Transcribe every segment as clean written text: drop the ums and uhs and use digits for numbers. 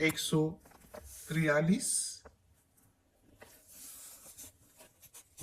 143।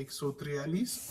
143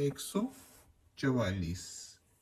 144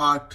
8।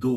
2,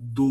2।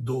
2।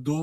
2,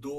2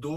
2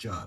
4।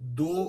2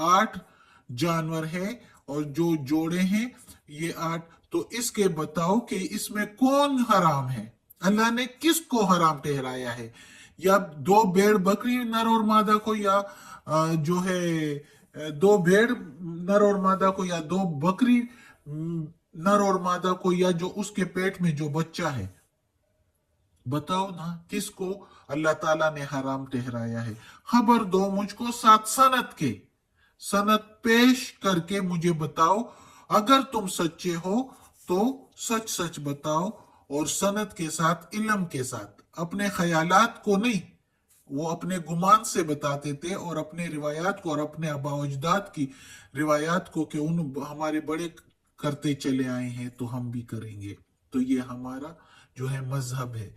8 جانور ہے اور جو جوڑے ہیں یہ 8. تو اس کے بتاؤ کہ اس میں کون حرام ہے, اللہ نے کس کو حرام ٹھہرایا ہے, یا 2 بھیڑ بکری نر اور مادہ کو, یا جو ہے 2 بھیڑ نر اور مادہ کو, یا 2 بکری نر اور مادہ کو, یا جو اس کے پیٹ میں جو بچہ ہے. بتاؤ نا کس کو اللہ تعالیٰ نے حرام ٹھہرایا ہے. خبر دو مجھ کو 7 سند کے, سند پیش کر کے مجھے بتاؤ. اگر تم سچے ہو تو سچ سچ بتاؤ, اور سند کے ساتھ, علم کے ساتھ, اپنے خیالات کو نہیں. وہ اپنے گمان سے بتاتے تھے اور اپنے روایات کو اور اپنے آباء و اجداد کی روایات کو کہ ہمارے بڑے کرتے چلے آئے ہیں تو ہم بھی کریں گے, تو یہ ہمارا جو ہے مذہب ہے.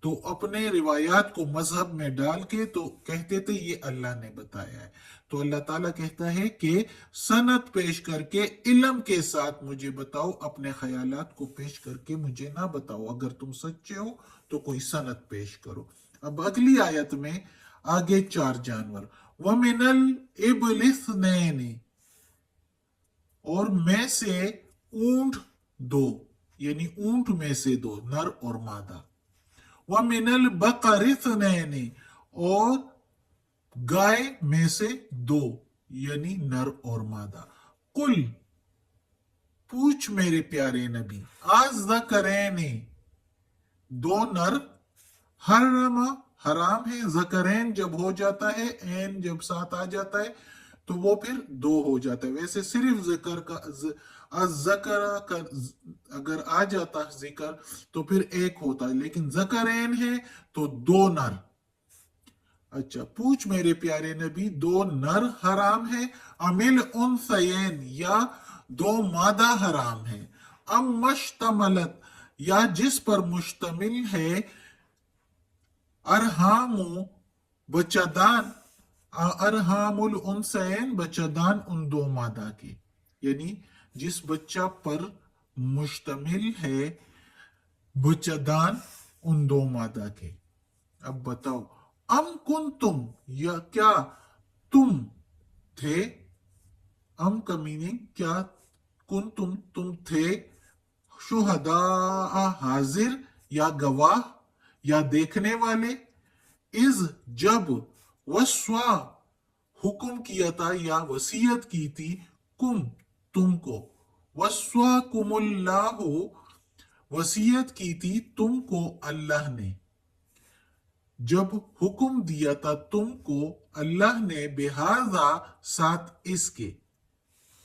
تو اپنے روایات کو مذہب میں ڈال کے تو کہتے تھے یہ اللہ نے بتایا ہے. تو اللہ تعالیٰ کہتا ہے کہ سند پیش کر کے علم کے ساتھ مجھے بتاؤ, اپنے خیالات کو پیش کر کے مجھے نہ بتاؤ. اگر تم سچے ہو تو کوئی سند پیش کرو. اب اگلی آیت میں آگے 4 جانور, وَمِنَ الْإِبْلِ اثْنَيْنِ, اور میں سے اونٹ 2, یعنی اونٹ میں سے 2 نر اور مادہ. وَمِنَ الْبَقَرِ اثْنَيْنِ, اور گائے میں سے 2, یعنی نر اور مادہ. قُلْ, پوچھ میرے پیارے نبی, الذَّکَرَیْنِ, 2 نر, حرام ہے. ذکرین جب ہو جاتا ہے, این جب ساتھ آ جاتا ہے تو وہ پھر 2 ہو جاتا ہے. ویسے صرف ذکر کا ذکر کا اگر آ جاتا ذکر تو پھر 1 ہوتا ہے, لیکن ذکرین ہے تو 2 نر. اچھا, پوچھ میرے پیارے نبی, 2 نر حرام ہے, امل انثیین, یا 2 مادہ حرام ہے, ام مشتملت, یا جس پر مشتمل ہے, ارحام بچہ دان, ارحام الانثیین, بچہ دان ان 2 مادہ کے, یعنی جس بچہ پر مشتمل ہے بچہ دان ان 2 مادہ کے. اب بتاؤ, ام کنتم, یا کیا تم تھے, ام کا میننگ کیا, کنتم تم تھے, شہداء حاضر, یا گواہ یا دیکھنے والے, از جب, وسوا حکم کیا تھا یا وصیت کی تھی, کم تم کو, وسواکم اللہ, وصیت کی تھی تم کو اللہ نے, جب حکم دیا تھا تم کو اللہ نے, بہذا ساتھ اس کے.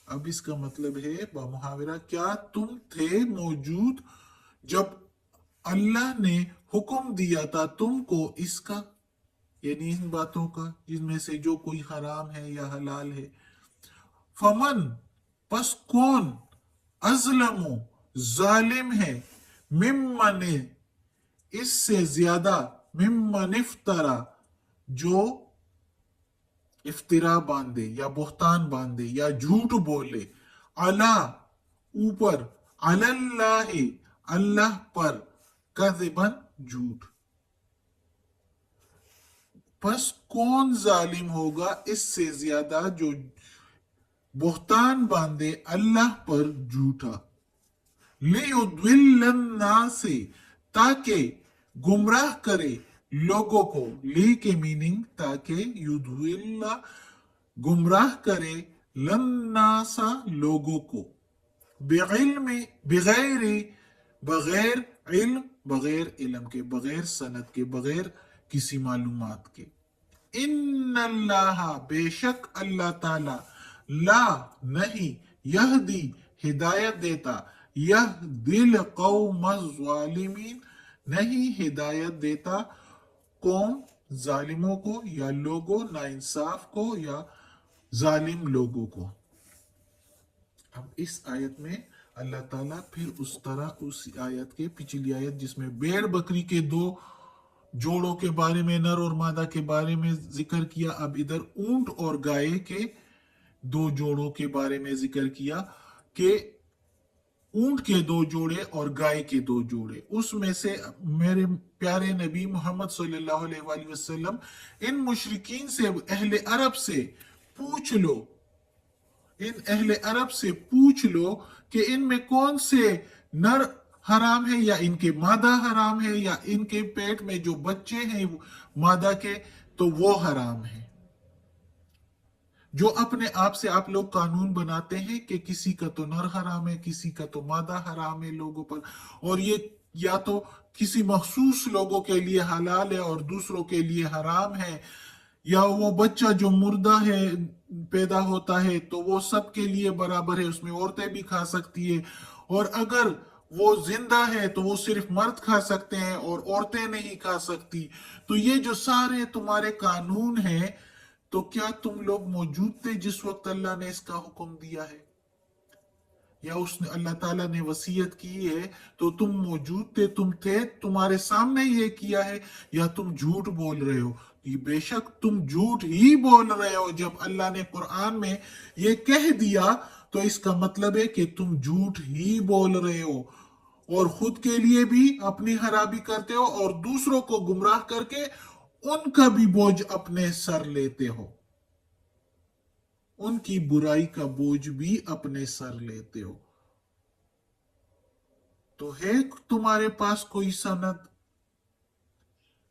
اب اس کا مطلب ہے بمحاورہ, کیا تم تھے موجود جب اللہ نے حکم دیا تھا تم کو اس کا, یعنی ان باتوں کا جن میں سے جو کوئی حرام ہے یا حلال ہے. فمن, پس کون, ازلم, ظالم ہے, ممن, اس سے زیادہ, ممن افترا, جو افترا باندھے یا بہتان باندھے یا جھوٹ بولے, علا, اوپر, علی اللہ, اللہ پر, کذبن, جھوٹ. پس کون ظالم ہوگا اس سے زیادہ جو بہتان باندھے اللہ پر جھوٹا. لِيُضِلَّ النَّاسِ, تاکہ گمراہ کرے لوگوں کو, لی کے میننگ تاکہ, یضل, گمراہ کرے, للناس, لوگوں کو, بعلم, بغیر, بغیر علم, بغیر علم کے, بغیر سند کے, بغیر کسی معلومات کے. ان اللہ, بے شک اللہ تعالی, لا, نہیں, یہدی, ہدایت دیتا, یہدی القوم الظالمین, نہیں ہدایت دیتا قوم ظالموں کو, یا لوگوں ناانصاف کو, یا ظالم لوگوں کو. اب اس آیت میں اللہ تعالیٰ پھر اس طرح اس آیت کے, پچھلی آیت جس میں بھیڑ بکری کے 2 جوڑوں کے بارے میں, نر اور مادہ کے بارے میں ذکر کیا, اب ادھر اونٹ اور گائے کے 2 جوڑوں کے بارے میں ذکر کیا, کہ اونٹ کے 2 جوڑے اور گائے کے 2 جوڑے. اس میں سے میرے پیارے نبی محمد صلی اللہ علیہ وآلہ وسلم, ان مشرکین سے, اہل عرب سے پوچھ لو, ان اہل عرب سے پوچھ لو کہ ان میں کون سے نر حرام ہے یا ان کے مادہ حرام ہے یا ان کے پیٹ میں جو بچے ہیں مادہ کے تو وہ حرام ہے. جو اپنے آپ سے آپ لوگ قانون بناتے ہیں کہ کسی کا تو نر حرام ہے، کسی کا تو مادہ حرام ہے لوگوں پر، اور یہ یا تو کسی مخصوص لوگوں کے لیے حلال ہے اور دوسروں کے لیے حرام ہے، یا وہ بچہ جو مردہ ہے پیدا ہوتا ہے تو وہ سب کے لیے برابر ہے، اس میں عورتیں بھی کھا سکتی ہے، اور اگر وہ زندہ ہے تو وہ صرف مرد کھا سکتے ہیں اور عورتیں نہیں کھا سکتی. تو یہ جو سارے تمہارے قانون ہیں، تو کیا تم لوگ موجود تھے جس وقت اللہ نے اس کا حکم دیا ہے، یا اس نے اللہ تعالیٰ نے وصیت کی ہے تو تم موجود تھے، تم تھے، تمہارے سامنے یہ کیا ہے، یا تم جھوٹ بول رہے ہو؟ یہ بے شک تم جھوٹ ہی بول رہے ہو. جب اللہ نے قرآن میں یہ کہہ دیا تو اس کا مطلب ہے کہ تم جھوٹ ہی بول رہے ہو، اور خود کے لیے بھی اپنی خرابی کرتے ہو اور دوسروں کو گمراہ کر کے ان کا بھی بوجھ اپنے سر لیتے ہو، ان کی برائی کا بوجھ بھی اپنے سر لیتے ہو. تو ہے تمہارے پاس کوئی سند؟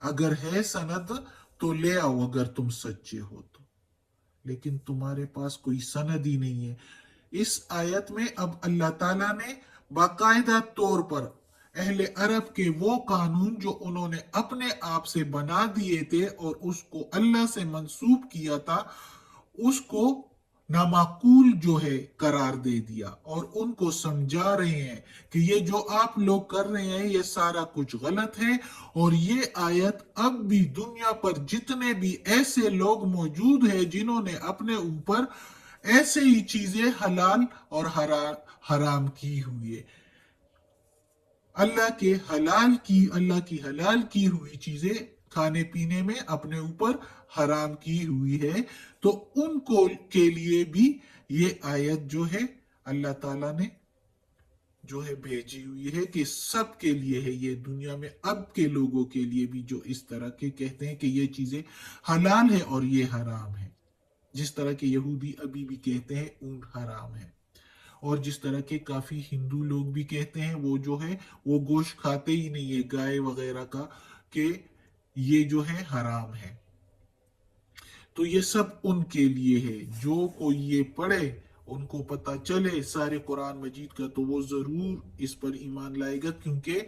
اگر ہے سند تو لے آؤ اگر تم سچے ہو تو، لیکن تمہارے پاس کوئی سند ہی نہیں ہے. اس آیت میں اب اللہ تعالیٰ نے باقاعدہ طور پر اہل عرب کے وہ قانون جو انہوں نے اپنے آپ سے بنا دیے تھے اور اس کو اللہ سے منسوب کیا تھا، اس کو نامعقول جو ہے قرار دے دیا، اور ان کو سمجھا رہے ہیں کہ یہ جو آپ لوگ کر رہے ہیں یہ سارا کچھ غلط ہے. اور یہ آیت اب بھی دنیا پر جتنے بھی ایسے لوگ موجود ہیں جنہوں نے اپنے اوپر ایسے ہی چیزیں حلال اور حرام کی ہوئی ہے، اللہ کی حلال کی ہوئی چیزیں کھانے پینے میں اپنے اوپر حرام کی ہوئی ہے، تو ان کو کے لیے بھی یہ آیت جو ہے اللہ تعالیٰ نے جو ہے بھیجی ہوئی ہے کہ سب کے لیے ہے. یہ دنیا میں اب کے لوگوں کے لیے بھی جو اس طرح کے کہتے ہیں کہ یہ چیزیں حلال ہے اور یہ حرام ہے، جس طرح کے یہودی ابھی بھی کہتے ہیں اونٹ حرام ہے، اور جس طرح کے کافی ہندو لوگ بھی کہتے ہیں وہ جو ہے وہ گوشت کھاتے ہی نہیں ہے گائے وغیرہ کا، کہ یہ جو ہے حرام ہے. تو یہ سب ان کے لیے ہے. جو کوئی یہ پڑھے، ان کو پتا چلے سارے قرآن مجید کا، تو وہ ضرور اس پر ایمان لائے گا، کیونکہ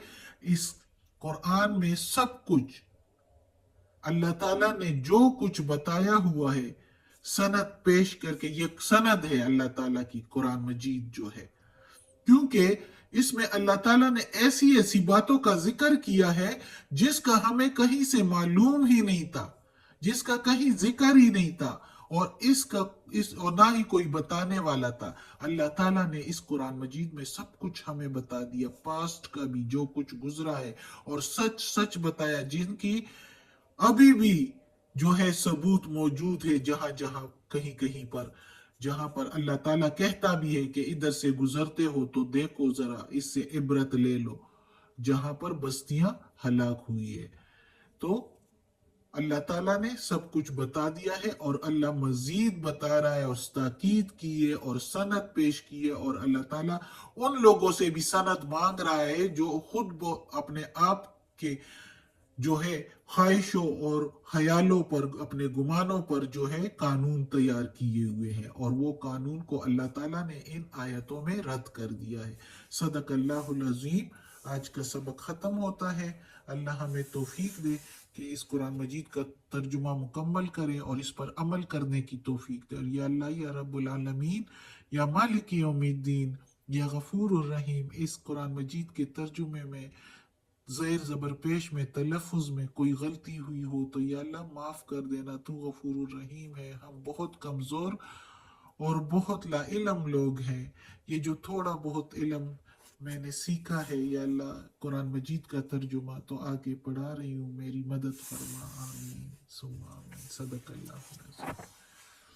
اس قرآن میں سب کچھ اللہ تعالیٰ نے جو کچھ بتایا ہوا ہے سند پیش کر کے، یہ سند ہے اللہ تعالیٰ کی قرآن مجید جو ہے، کیونکہ اس میں اللہ تعالیٰ نے ایسی ایسی باتوں کا ذکر کیا ہے جس کا ہمیں کہیں سے معلوم ہی نہیں تھا، جس کا کہیں ذکر ہی نہیں تھا، اور اور نہ ہی کوئی بتانے والا تھا. اللہ تعالیٰ نے اس قرآن مجید میں سب کچھ ہمیں بتا دیا، پاسٹ کا بھی جو کچھ گزرا ہے، اور سچ سچ بتایا، جن کی ابھی بھی جو ہے ثبوت موجود ہے، جہاں جہاں کہیں کہیں پر، جہاں پر اللہ تعالیٰ کہتا بھی ہے کہ ادھر سے گزرتے ہو تو دیکھو ذرا، اس سے عبرت لے لو، جہاں پر بستیاں ہلاک ہوئی ہے. تو اللہ تعالیٰ نے سب کچھ بتا دیا ہے، اور اللہ مزید بتا رہا ہے اور تاکید کی ہے اور سند پیش کی ہے، اور اللہ تعالیٰ ان لوگوں سے بھی سند مانگ رہا ہے جو خود اپنے آپ کے جو ہے خواہشوں اور خیالوں پر، اپنے گمانوں پر جو ہے قانون تیار کیے ہوئے ہیں، اور وہ قانون کو اللہ تعالیٰ نے ان آیتوں میں رد کر دیا ہے. صدق اللہ العظیم. آج کا سبق ختم ہوتا ہے. اللہ ہمیں توفیق دے کہ اس قرآن مجید کا ترجمہ مکمل کرے اور اس پر عمل کرنے کی توفیق دے. اور یا اللہ، یا رب العالمین، یا مالک یوم الدین، یا غفور الرحیم، اس قرآن مجید کے ترجمے میں زیر زبر پیش میں تلفظ میں کوئی غلطی ہوئی ہو تو یا اللہ معاف کر دینا، تو غفور الرحیم ہے. ہم بہت کمزور اور بہت لا علم لوگ ہیں. یہ جو تھوڑا بہت علم میں نے سیکھا ہے یا اللہ قرآن مجید کا ترجمہ تو آگے پڑھا رہی ہوں، میری مدد فرما. آمین ثم آمین. صدق اللہ.